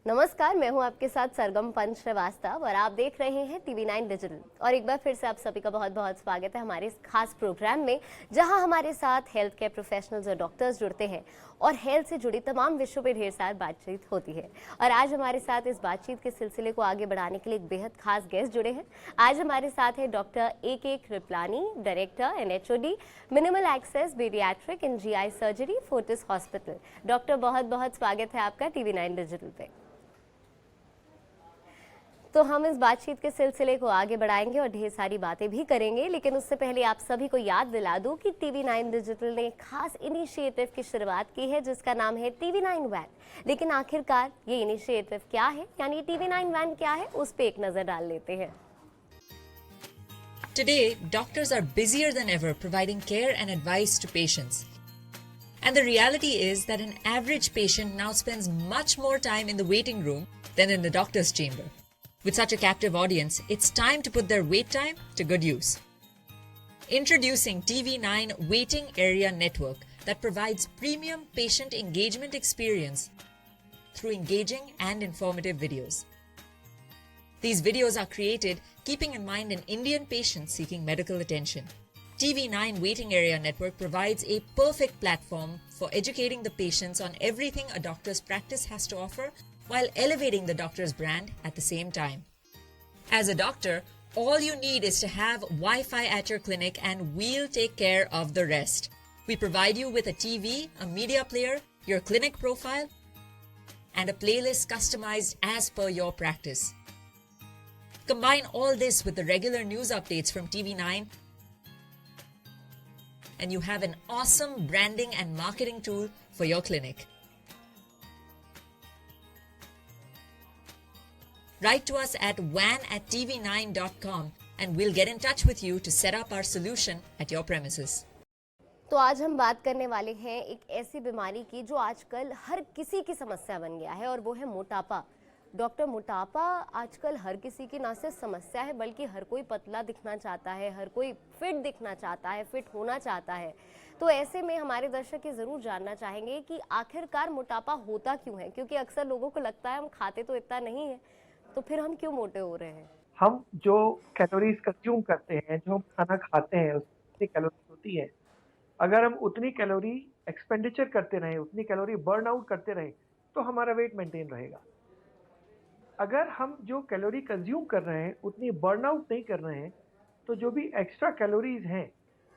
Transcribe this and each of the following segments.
नमस्कार, मैं हूं आपके साथ सरगम पंच श्रीवास्तव और आप देख रहे हैं TV9 डिजिटल। और एक बार फिर से आप सभी का बहुत बहुत स्वागत है हमारे इस खास प्रोग्राम में, जहां हमारे साथ हेल्थ केयर प्रोफेशनल्स और डॉक्टर्स जुड़ते हैं और हेल्थ से जुड़ी तमाम विषयों पर ढेर सारी बातचीत होती है। और आज हमारे साथ इस बातचीत के सिलसिले को आगे बढ़ाने के लिए एक बेहद खास गेस्ट जुड़े हैं। आज हमारे साथ है doctor A.K. Kripalani, director NHOD minimal access paediatric and GI surgery, Fortis hospital. Doctor, बहुत बहुत स्वागत है आपका TV9 डिजिटल पे। तो हम इस बातचीत के सिलसिले को आगे बढ़ाएंगे और ढेर सारी बातें भी करेंगे, लेकिन उससे पहले आप सभी को याद दिला दूं कि TV9 डिजिटल ने एक खास इनिशिएटिव की शुरुआत की है जिसका नाम है TV9 वैन। लेकिन आखिरकार ये इनिशिएटिव क्या है, यानी TV9 वैन क्या है, उस पे एक नजर डाल लेते हैं। Today, doctors are busier than ever providing care and advice to patients. And the reality is that an average patient now spends much more time in the waiting room than in the doctor's chamber. With such a captive audience, it's time to put their wait time to good use. Introducing TV9 Waiting Area Network that provides premium patient engagement experience through engaging and informative videos. These videos are created keeping in mind an Indian patient seeking medical attention. TV9 Waiting Area Network provides a perfect platform for educating the patients on everything a doctor's practice has to offer, while elevating the doctor's brand at the same time. As a doctor, all you need is to have Wi-Fi at your clinic and we'll take care of the rest. We provide you with a TV, a media player, your clinic profile, and a playlist customized as per your practice. Combine all this with the regular news updates from TV9 and you have an awesome branding and marketing tool for your clinic. Write to us at van@tv9.com and we'll get in touch with you to set up our solution at your premises. तो आज हम बात करने वाले हैं एक ऐसी बीमारी की जो आजकल हर किसी की समस्या बन गया है, और वो है मोटापा। डॉक्टर, मोटापा आजकल हर किसी की ना सिर्फ समस्या है, बल्कि हर कोई पतला दिखना चाहता है, हर कोई फिट दिखना चाहता है, फिट होना चाहता है। तो ऐसे में हमारे दर्शक ये ज़रूर जानना चाहेंगे कि आखिरकार मोटापा होता क्यों है, क्योंकि अक्सर लोगों को लगता है हम खाते तो इतना नहीं है, तो फिर हम क्यों मोटे हो रहे हैं। हम जो कैलोरीज कंज्यूम करते हैं, जो हम खाना खाते हैं, उसमें कैलोरीज होती है। अगर हम उतनी कैलोरी एक्सपेंडिचर करते रहें, उतनी कैलोरी बर्न आउट करते रहें, तो हमारा वेट मेंटेन रहेगा। अगर हम जो कैलोरी कंज्यूम कर रहे हैं उतनी बर्न आउट नहीं कर रहे हैं, तो जो भी एक्स्ट्रा कैलोरीज हैं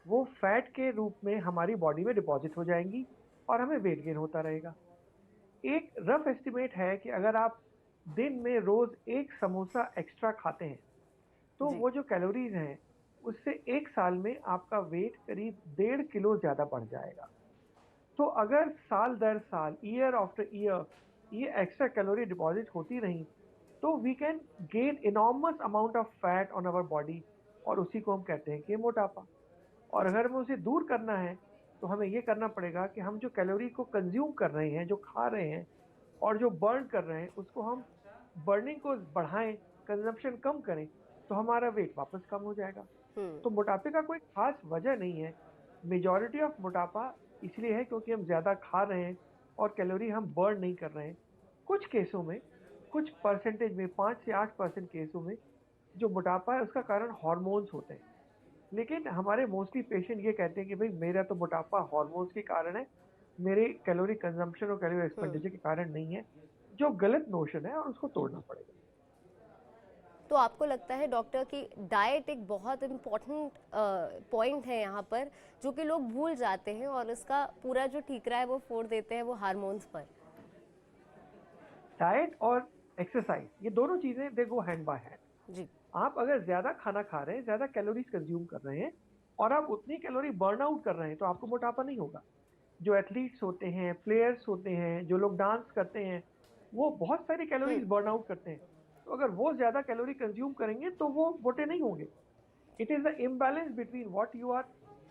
वो फैट के रूप में हमारी बॉडी में डिपॉजिट हो जाएंगी और हमें वेट गेन होता रहेगा। एक रफ एस्टिमेट है कि अगर आप दिन में रोज एक समोसा एक्स्ट्रा खाते हैं तो वो जो कैलोरीज हैं उससे एक साल में आपका वेट करीब 1.5 किलो ज्यादा बढ़ जाएगा। तो अगर साल दर साल, ईयर आफ्टर ईयर, ये एक्स्ट्रा कैलोरी डिपॉजिट होती रही तो we can gain enormous amount of fat on our body, और उसी को हम कहते हैं कि मोटापा। और अगर हमें उसे दूर करना है तो हमें ये करना पड़ेगा कि हम जो कैलोरी को कंज्यूम कर रहे हैं, जो खा रहे हैं और जो बर्न कर रहे हैं, उसको हम बर्निंग को बढ़ाएं, कंजम्पशन कम करें, तो हमारा वेट वापस कम हो जाएगा। तो मोटापे का कोई खास वजह नहीं है। मेजॉरिटी ऑफ मोटापा इसलिए है क्योंकि हम ज़्यादा खा रहे हैं और कैलोरी हम बर्न नहीं कर रहे हैं। कुछ केसों में, कुछ परसेंटेज में, 5 से 8% केसों में जो मोटापा है उसका कारण हार्मोन्स होते हैं। लेकिन हमारे मोस्टली पेशेंट ये कहते हैं कि भाई मेरा तो मोटापा हार्मोन्स के कारण है, मेरे कैलोरी कंजम्पशन और कैलोरी एक्सपेंडिचर के कारण नहीं है, जो गलत नोशन है और उसको तोड़ना पड़ेगा। तो आपको लगता है डॉक्टर कि डाइट एक बहुत इम्पोर्टेंट पॉइंट है यहाँ पर, जो कि लोग भूल जाते हैं और उसका पूरा जो ठीकरा है वो फोड़ देते हैं वो हार्मोन्स पर। डाइट और एक्सरसाइज, ये दोनों चीजें दे गो हैंड बाय हैंड। जी। आप अगर ज्यादा खाना खा रहे हैं, ज्यादा कैलोरीज कंज्यूम कर रहे हैं और आप उतनी कैलोरी बर्न आउट कर रहे हैं, तो आपको मोटापा नहीं होगा। जो एथलीट्स होते हैं, प्लेयर्स होते हैं, जो लोग डांस करते हैं, वो बहुत सारी कैलोरीज बर्न आउट करते हैं। तो अगर वो ज्यादा कैलोरी कंज्यूम करेंगे तो वो मोटे नहीं होंगे। It is the imbalance between what you are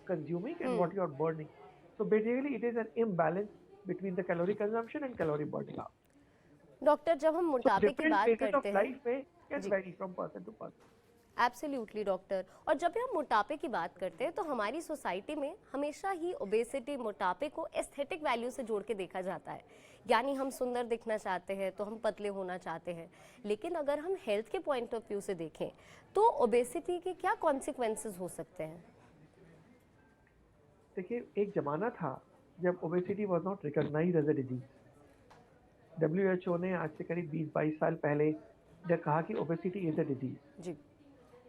consuming and what you are burning. So basically it is an imbalance between the calorie consumption and calorie burning. Doctor, जब हम मोटापे की बात करते हैं, लाइफ में can vary from person to person. Absolutely doctor. और जब भी हम मोटापे की बात करते हैं तो हमारी सोसाइटी में हमेशा ही ओबेसिटी, मोटापे को एस्थेटिक वैल्यू से जोड़ के देखा जाता है। यानी हम सुंदर दिखना चाहते हैं तो हम पतले होना चाहते हैं। लेकिन अगर हम हेल्थ के पॉइंट ऑफ व्यू से देखें तो ओबेसिटी के क्या कॉन्सिक्वेंसेस हो सकते हैं? देखिए, एक ज़माना था जब obesity was not recognised as a disease. WHO ने आज से करीब 20-22 साल पहले जब कहा कि ओबेसिटी इज़ अ डिजीज़। जी।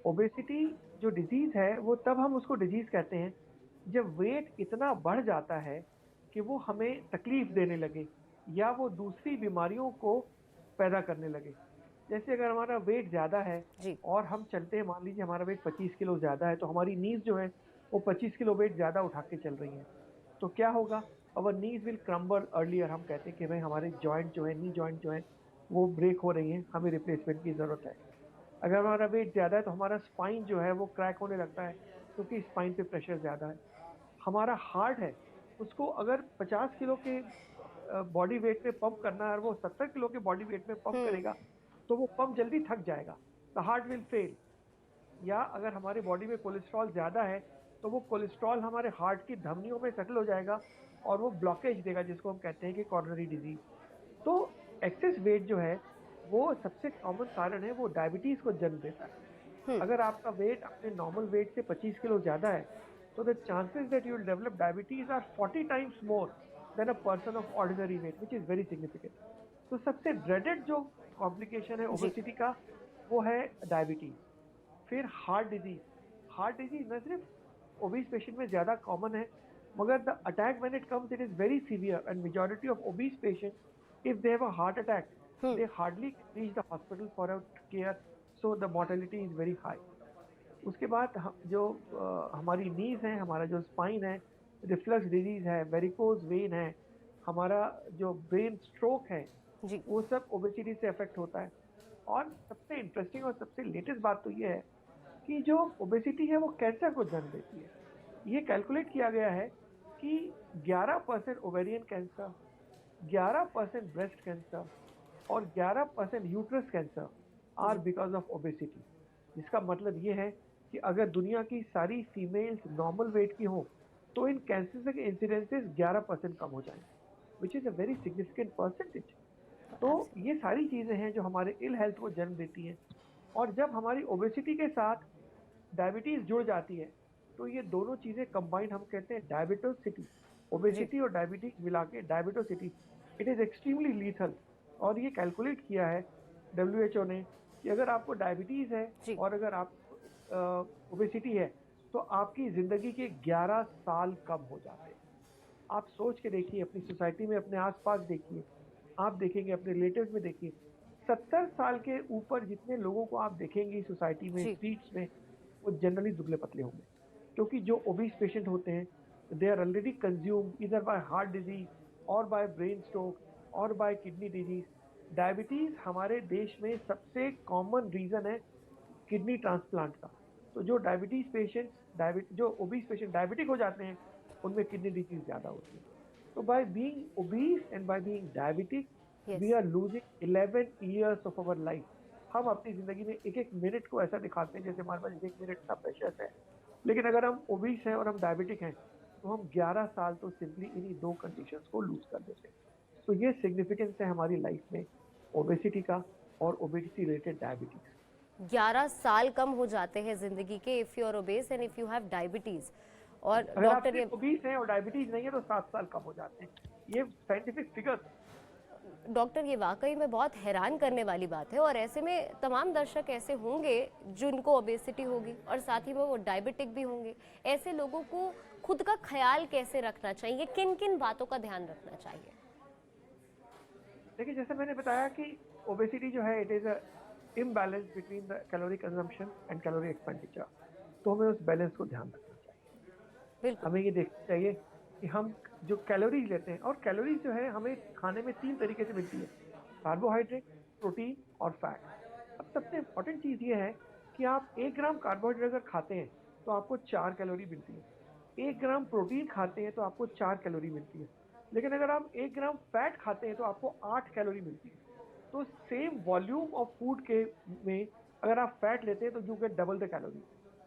ओबेसिटी जो डिजीज़ है वो तब हम उसको डिजीज़ कहते हैं जब वेट इतना बढ़ जाता है कि वो हमें तकलीफ देने लगे या वो दूसरी बीमारियों को पैदा करने लगे। जैसे अगर हमारा वेट ज़्यादा है जी। और हम चलते हैं, मान लीजिए हमारा वेट 25 किलो ज़्यादा है, तो हमारी नीज़ जो है वो 25 किलो वेट ज़्यादा उठा के चल रही हैं। तो क्या होगा? अवर नीज़ विल क्रम्बल अर्लियर। हम कहते हैं कि भाई हमारे जॉइंट जो है, नी जॉइंट जो है वो ब्रेक हो रही हैं, हमें रिप्लेसमेंट की ज़रूरत है। अगर हमारा वेट ज़्यादा है तो हमारा स्पाइन जो है वो क्रैक होने लगता है क्योंकि स्पाइन पे प्रेशर ज़्यादा है। हमारा हार्ट है, उसको अगर 50 किलो के बॉडी वेट में पंप करना है और वो 70 किलो के बॉडी वेट में पंप करेगा तो वो पंप जल्दी थक जाएगा, द हार्ट विल फेल। या अगर हमारे बॉडी में कोलेस्ट्रॉल ज़्यादा है तो वो कोलेस्ट्रॉल हमारे हार्ट की धमनियों में सेटल हो जाएगा और वो ब्लॉकेज देगा, जिसको हम कहते हैं कि कॉर्नरी डिजीज। तो एक्सेस वेट जो है वो सबसे कॉमन कारण है, वो डायबिटीज को जन्म देता है। अगर आपका वेट अपने नॉर्मल वेट से 25 किलो ज़्यादा है तो the chances that you will develop diabetes are 40 times more than a person of ordinary weight, which is very significant. तो सबसे ड्रेडेड जो कॉम्प्लिकेशन है जी। ओबेसिटी का वो है डायबिटीज। फिर हार्ट डिजीज। हार्ट डिजीज न सिर्फ ओबीस पेशेंट में ज़्यादा कॉमन है, मगर the attack when it comes it is very severe and majority of obese patient if they have a heart attack they hardly reach the hospital for a care, so the mortality is very high. उसके बाद जो हमारी नीज है, हमारा जो spine है, reflux disease है, varicose vein है, हमारा जो ब्रेन स्ट्रोक है, जी। वो सब ओबेसिटी से अफेक्ट होता है। और सबसे इंटरेस्टिंग और सबसे लेटेस्ट बात तो ये है कि जो ओबेसिटी है वो कैंसर को जन्म देती है। ये कैलकुलेट किया गया है कि 11% ओवेरियन कैंसर, 11% ब्रेस्ट कैंसर और 11% uterus cancer are because of obesity. जिसका मतलब ये है कि अगर दुनिया की सारी फीमेल्स नॉर्मल वेट की हो तो इन कैंसर के इंसिडेंसेस 11% कम हो जाएंगे, which is a very significant percentage. तो ये सारी चीज़ें हैं जो हमारे इल हेल्थ को जन्म देती हैं। और जब हमारी ओबेसिटी के साथ डायबिटीज़ जुड़ जाती है तो ये दोनों चीज़ें कंबाइंड हम कहते हैं डायबिटोसिटी। जी। ओबेसिटी और डायबिटीज मिला के डायबिटोसिटी, इट इज़ एक्सट्रीमली लीथल। और ये कैलकुलेट किया है डब्ल्यूएचओ ने कि अगर आपको डायबिटीज़ है जी। और अगर आप ओबेसिटी है तो आपकी ज़िंदगी के 11 साल कम हो जाते हैं। आप सोच के देखिए, अपनी सोसाइटी में अपने आसपास देखिए, आप देखेंगे अपने रिलेटिव्स में देखिए, 70 साल के ऊपर जितने लोगों को आप देखेंगे सोसाइटी में, जी। स्ट्रीट्स में, वो जनरली दुबले पतले होंगे। क्योंकि जो ओबीस पेशेंट होते हैं they are already consumed either by heart disease और बाय ब्रेन स्ट्रोक और बाय किडनी डिजीज। डायबिटीज हमारे देश में सबसे कॉमन रीजन है किडनी ट्रांसप्लांट का। तो जो डायबिटीज पेशेंट्स जो ओबीस पेशेंट डायबिटिक हो जाते हैं उनमें किडनी डिजीज ज़्यादा होती है। तो by being obese and by being diabetic we yes. Are losing 11 years of our life. हम अपनी ज़िंदगी में एक एक मिनट को ऐसा दिखाते हैं जैसे हमारे पास एक मिनट का प्रेशर है, लेकिन अगर हम ओबीस हैं और हम डायबिटिक हैं तो हम 11 साल तो सिंपली इन्हीं दो कंडीशंस को लूज कर देते हैं। तो ये सिग्निफिकेंस है हमारी लाइफ में ओबेसिटी का और ओबेसिटी रिलेटेड डायबिटीज। 11 साल कम हो जाते हैं जिंदगी के if you are obese and if you have diabetes. और अगर आप डॉक्टर ये सिर्फ ओबीस हैं और डायबिटीज नहीं है तो 7 साल कम हो जाते हैं। ये साइंटिफिक फिगर। डॉक्टर ये वाकई में बहुत हैरान करने वाली बात है। और ऐसे में तमाम दर्शक ऐसे होंगे जिनको ओबेसिटी होगी और साथ ही में वो डायबिटिक भी होंगे। ऐसे लोगों को खुद का ख्याल कैसे रखना चाहिए, किन किन बातों का ध्यान रखना चाहिए? देखिए, जैसे मैंने बताया कि ओबेसिटी जो है it is a imbalance between the calorie consumption and calorie expenditure. तो हमें उस बैलेंस को ध्यान रखना चाहिए। बिल्कुल। हमें ये देखना चाहिए कि हम जो कैलोरीज लेते हैं, और कैलोरीज जो है हमें खाने में 3 तरीके से मिलती है, कार्बोहाइड्रेट, प्रोटीन और फैट। अब सबसे इम्पोर्टेंट चीज़ ये है कि आप 1 ग्राम कार्बोहाइड्रेट अगर खाते हैं तो आपको 4 कैलोरी मिलती है। 1 ग्राम प्रोटीन खाते हैं तो आपको 4 कैलोरी मिलती है। लेकिन अगर आप 1 ग्राम फैट खाते हैं तो आपको 8 कैलोरी मिलती है। तो सेम वॉल्यूम ऑफ फूड के में अगर आप फैट लेते हैं तो you get double the calorie.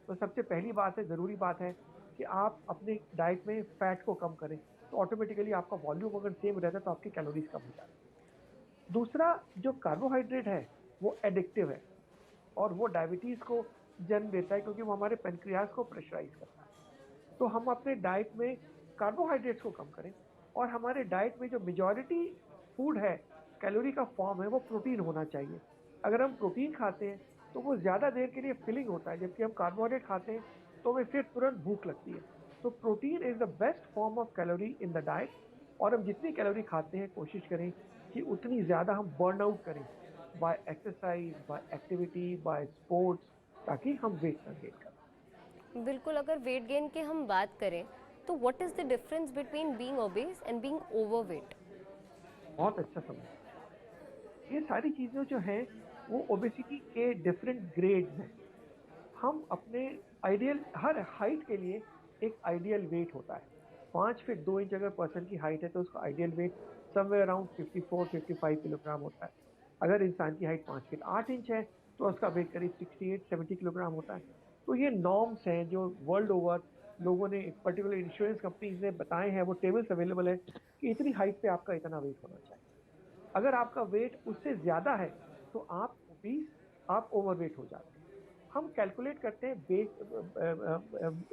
तो सबसे पहली बात है, ज़रूरी बात है कि आप अपने डाइट में फैट को कम करें, तो ऑटोमेटिकली आपका वॉल्यूम अगर सेम रहता है तो आपकी कैलोरीज कम हो जाती है। दूसरा, जो कार्बोहाइड्रेट है वो एडिक्टिव है और वो डायबिटीज़ को जन्म देता है, क्योंकि वो हमारे पेनक्रियाज को प्रेशराइज करता है। तो हम अपने डाइट में कार्बोहाइड्रेट्स को कम करें और हमारे डाइट में जो मेजॉरिटी फूड है, कैलोरी का फॉर्म है, वो प्रोटीन होना चाहिए। अगर हम प्रोटीन खाते हैं तो वो ज़्यादा देर के लिए फिलिंग होता है, जबकि हम कार्बोहाइड्रेट खाते हैं तो हमें फिर तुरंत भूख लगती है। तो protein is the best form of calorie in the diet, और हम जितनी कैलोरी खाते हैं कोशिश करें कि उतनी ज़्यादा हम बर्न आउट करें by exercise, by activity, by sports, ताकि हम वेट ना गेन करें। बिल्कुल, अगर वेट गेन की हम बात करें तो what is the difference between being obese and being overweight? बहुत अच्छा समझ। ये सारी चीज़ें जो हैं वो ओबेसिटी के डिफरेंट ग्रेड्स हैं। हम अपने आइडियल, हर हाइट के लिए एक आइडियल वेट होता है। 5 फीट 2 इंच अगर पर्सन की हाइट है तो उसका ideal weight somewhere around 54-55 kilogram होता है। अगर इंसान की हाइट 5 फीट 8 इंच है तो उसका वेट करीब 68-70 किलोग्राम होता है। तो ये नॉर्म्स हैं जो वर्ल्ड ओवर लोगों ने, पर्टिकुलर इंश्योरेंस कंपनीज ने बताए हैं, वो टेबल्स अवेलेबल है कि इतनी हाइट पे आपका इतना वेट होना चाहिए। अगर आपका वेट उससे ज़्यादा है तो आप ओबीस, आप ओवरवेट हो जाते हैं। हम कैलकुलेट करते हैं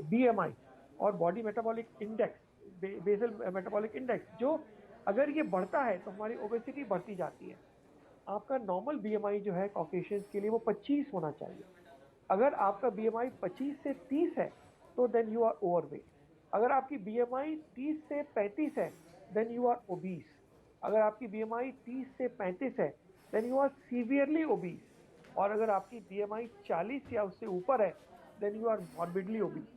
बीएमआई और body metabolic index, basal metabolic index, जो अगर ये बढ़ता है तो हमारी ओबेसिटी बढ़ती जाती है। आपका नॉर्मल बीएमआई जो है कॉकेशियंस के लिए वो 25 होना चाहिए। अगर आपका बीएमआई 25 से 30 है तो देन यू आर ओवरवेट। अगर आपकी बीएमआई 30 से 35 है देन यू आर ओबीस। अगर आपकी बीएमआई 30 से 35 है then you are severely obese. और अगर आपकी बीएमआई 40 या उससे ऊपर है then you are morbidly obese.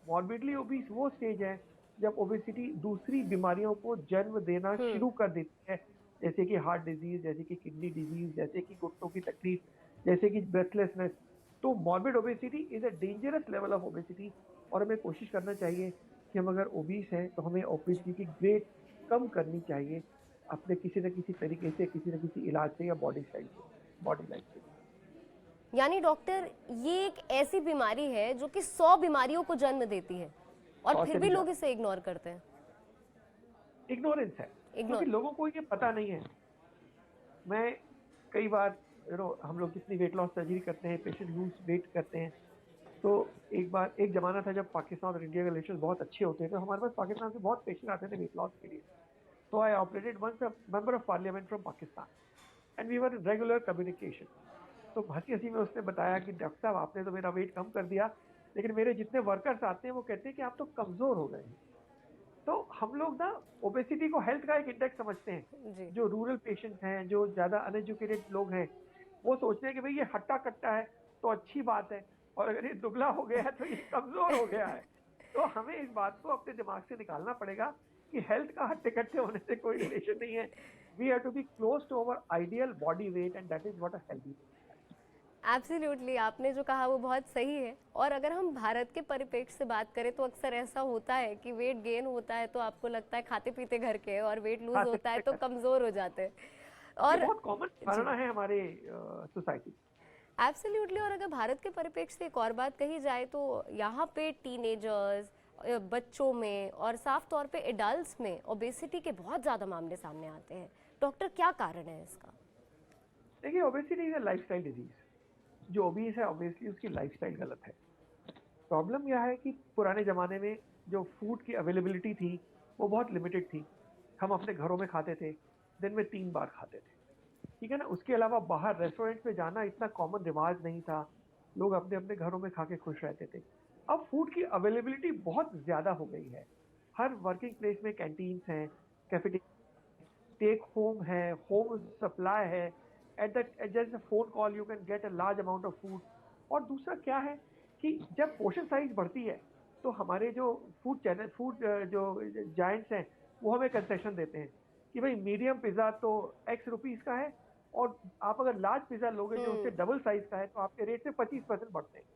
Morbidly obese वो स्टेज है जब ओबेसिटी दूसरी बीमारियों को जन्म देना शुरू कर देती है, जैसे कि हार्ट डिजीज, जैसे कि किडनी डिजीज, जैसे कि घुटनों की तकलीफ, जैसे कि ब्रेथलेसनेस। तो morbid obesity is a dangerous level of obesity, और हमें कोशिश करना चाहिए कि हम अगर ओबीस हैं तो हमें ओबेसिटी की ग्रेड कम करनी चाहिए अपने किसी न किसी तरीके से, किसी न किसी इलाज से या बॉडी स्टाइल से, बॉडी लाइफ से। यानी डॉक्टर, ये एक ऐसी बीमारी है जो कि 100 बीमारियों को जन्म देती है और और फिर से भी भी लोग ज्यादा इसे इग्नोर करते हैं। इग्नोरेंस है, क्योंकि इग्नोर। लोगों को ये पता नहीं है। मैं कई बार, हम लोग जितनी वेट लॉस सर्जरी करते हैं, पेशेंट लूज वेट करते हैं, तो एक ज़माना था जब पाकिस्तान और इंडिया के रिलेशन बहुत अच्छे होते थे, तो हमारे पास पाकिस्तान से बहुत पेशेंट आते थे वेट लॉस के लिए। तो I operated once a member of parliament from Pakistan and we were in regular communication. तो हंसी हंसी में उसने बताया कि डॉक्टर साहब, आपने तो मेरा वेट कम कर दिया, लेकिन मेरे जितने वर्कर्स आते हैं वो कहते हैं कि आप तो कमज़ोर हो गए हैं। तो हम लोग ना ओबेसिटी को हेल्थ का एक इंडेक्स समझते हैं। जी। जो रूरल पेशेंट्स हैं, जो ज़्यादा अनएजुकेटेड लोग हैं, वो सोचते हैं कि भाई ये हट्टा कट्टा है तो अच्छी बात है, और अगर ये दुबला हो गया है तो ये कमज़ोर हो गया है। तो हमें इस बात को अपने दिमाग से निकालना पड़ेगा कि हेल्थ का हट्टे कट्टे होने से कोई रिलेशन नहीं है। We have to be close to our ideal body weight and that is what a healthy. Absolutely, आपने जो कहा वो बहुत सही है। और अगर हम भारत के परिप्रेक्ष्य से बात करें तो अक्सर ऐसा होता है कि वेट गेन होता है तो आपको लगता है खाते पीते घर के, और वेट लूज होता है तो कमज़ोर हो जाते हैं। ये और बहुत कॉमन धारणा है हमारे सोसाइटी। एब्सोल्युटली, और अगर भारत के परिप्रेक्ष्य से एक और बात कही जाए तो यहाँ पे टीनेजर्स, बच्चों में और साफ तौर पे एडल्ट्स में ओबेसिटी के बहुत ज़्यादा मामले सामने आते हैं। डॉक्टर, क्या कारण है इसका? देखिए, obesity is a lifestyle disease. जो ओबीस है ऑब्वियसली उसकी लाइफस्टाइल गलत है। प्रॉब्लम यह है कि पुराने ज़माने में जो फूड की अवेलेबिलिटी थी वो बहुत लिमिटेड थी। हम अपने घरों में खाते थे, दिन में 3 बार खाते थे, ठीक है ना। उसके अलावा बाहर रेस्टोरेंट में जाना इतना कॉमन रिवाज नहीं था। लोग अपने अपने घरों में खा के खुश रहते थे। अब फूड की अवेलेबिलिटी बहुत ज़्यादा हो गई है। हर वर्किंग प्लेस में कैंटीन्स हैं, कैफेटेरिया, टेक होम है, होम सप्लाई है। At the just phone call you can get a large amount of food. और दूसरा क्या है कि जब पोर्शन साइज बढ़ती है तो हमारे जो फूड जो जायंट्स हैं वो हमें कंसेशन देते हैं कि भाई मीडियम पिज़्ज़ा तो एक्स रुपीज़ का है, और आप अगर लार्ज पिज़्ज़ा लोगे जो उससे डबल साइज का है तो आपके रेट से 25% बढ़ते हैं।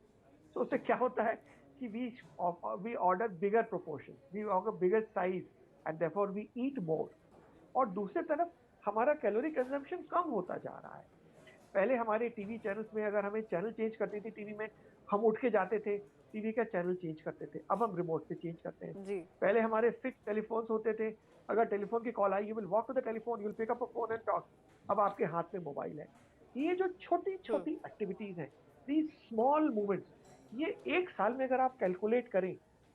तो उससे क्या होता है कि we order bigger proportion, we order bigger size and therefore we eat more. और दूसरी तरफ हमारा कैलोरी कंजम्पशन कम होता जा रहा है। पहले हमारे टीवी चैनल्स में अगर हमें चैनल चेंज करती थी टीवी में, हम उठ के जाते थे टीवी का चैनल चेंज करते थे, अब हम रिमोट से चेंज करते हैं। जी पहले हमारे फिक्स टेलीफोन्स होते थे, अगर टेलीफोन की कॉल आई, you will walk to the telephone, you will pick up a phone and talk. अब आपके हाथ में मोबाइल है। ये जो छोटी छोटी एक्टिविटीज हैं, दीज स्मॉल मूवमेंट्स, ये एक साल में अगर आप कैलकुलेट करें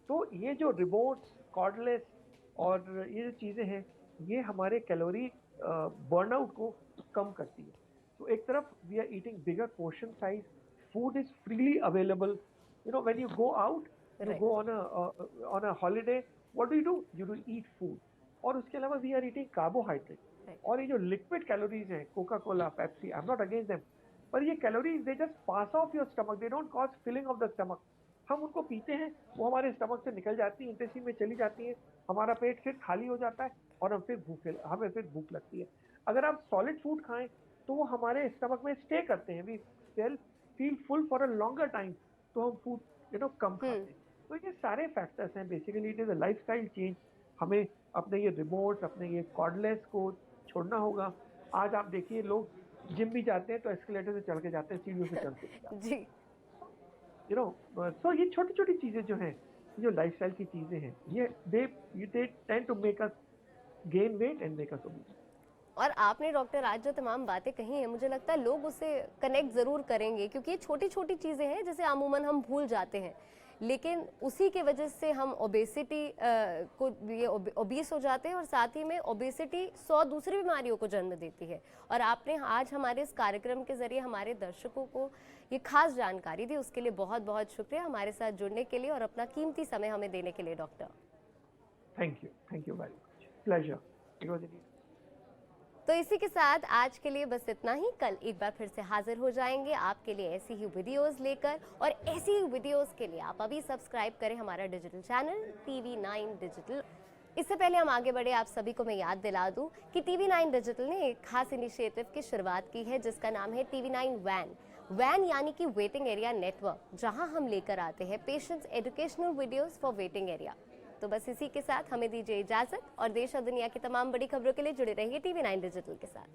तो ये जो रिमोट्स, कॉर्डलेस और ये जो चीज़ें हैं, ये हमारे कैलोरी बर्नआउट को कम करती है। तो एक तरफ we are eating bigger portion size, food is freely available, you know, when you go out, you Right. go on a holiday, what do? You do eat food. और उसके अलावा we are eating carbohydrate. Right. और ये जो liquid calories हैं, Coca Cola, Pepsi, I am not against them, पर ये calories they just pass of your stomach, they don't cause filling of the stomach. हम उनको पीते हैं, वो हमारे स्टमक से निकल जाती है, इंटेस्टाइन में चली जाती है, हमारा पेट फिर खाली हो जाता है और हमें फिर भूख लगती है। अगर आप सॉलिड फूड खाएं तो वो हमारे स्टमक में स्टे करते हैं, we feel full for a longer time, तो हम फूड कम खाते हैं। तो ये सारे फैक्टर्स हैं, basically it is a lifestyle change. हमें अपने ये रिमोट्स, अपने ये कॉर्डलेस को छोड़ना होगा। आज आप देखिए लोग जिम भी जाते हैं तो एस्केलेटर से चढ़ के जाते हैं, सीढ़ियों से चढ़ के नहीं जाते। जी सो ये छोटी छोटी चीजें जो हैं, जो लाइफस्टाइल की चीजें हैं, ये they tend to make us gain weight and make us obese. और आपने डॉक्टर आज जो तमाम बातें कही हैं, मुझे लगता है लोग उससे कनेक्ट ज़रूर करेंगे, क्योंकि ये छोटी छोटी चीज़ें हैं जिसे अमूमन हम भूल जाते हैं, लेकिन उसी के वजह से हम ओबेसिटी को ये ओबीस हो जाते हैं, और साथ ही में ओबेसिटी 100 दूसरी बीमारियों को जन्म देती है। और आपने आज हमारे इस कार्यक्रम के जरिए हमारे दर्शकों को ये खास जानकारी दी, उसके लिए बहुत बहुत शुक्रिया हमारे साथ जुड़ने के लिए और अपना कीमती समय हमें देने के लिए doctor. Thank you very much, pleasure, it was. तो इसी के साथ आज के लिए बस इतना ही। कल एक बार फिर से हाजिर हो जाएंगे आपके लिए ऐसी ही वीडियोस लेकर, और ऐसी ही वीडियोस के लिए आप अभी सब्सक्राइब करें हमारा डिजिटल चैनल TV9 डिजिटल। इससे पहले हम आगे बढ़े, आप सभी को मैं याद दिला दूं कि TV9 डिजिटल ने एक खास इनिशिएटिव की शुरुआत की है, जिसका नाम है TV9 वैन यानी कि वेटिंग एरिया नेटवर्क, जहां हम लेकर आते हैं patients educational videos for waiting area. तो बस इसी के साथ हमें दीजिए इजाजत, और देश और दुनिया की तमाम बड़ी खबरों के लिए जुड़े रहिए TV9 डिजिटल के साथ।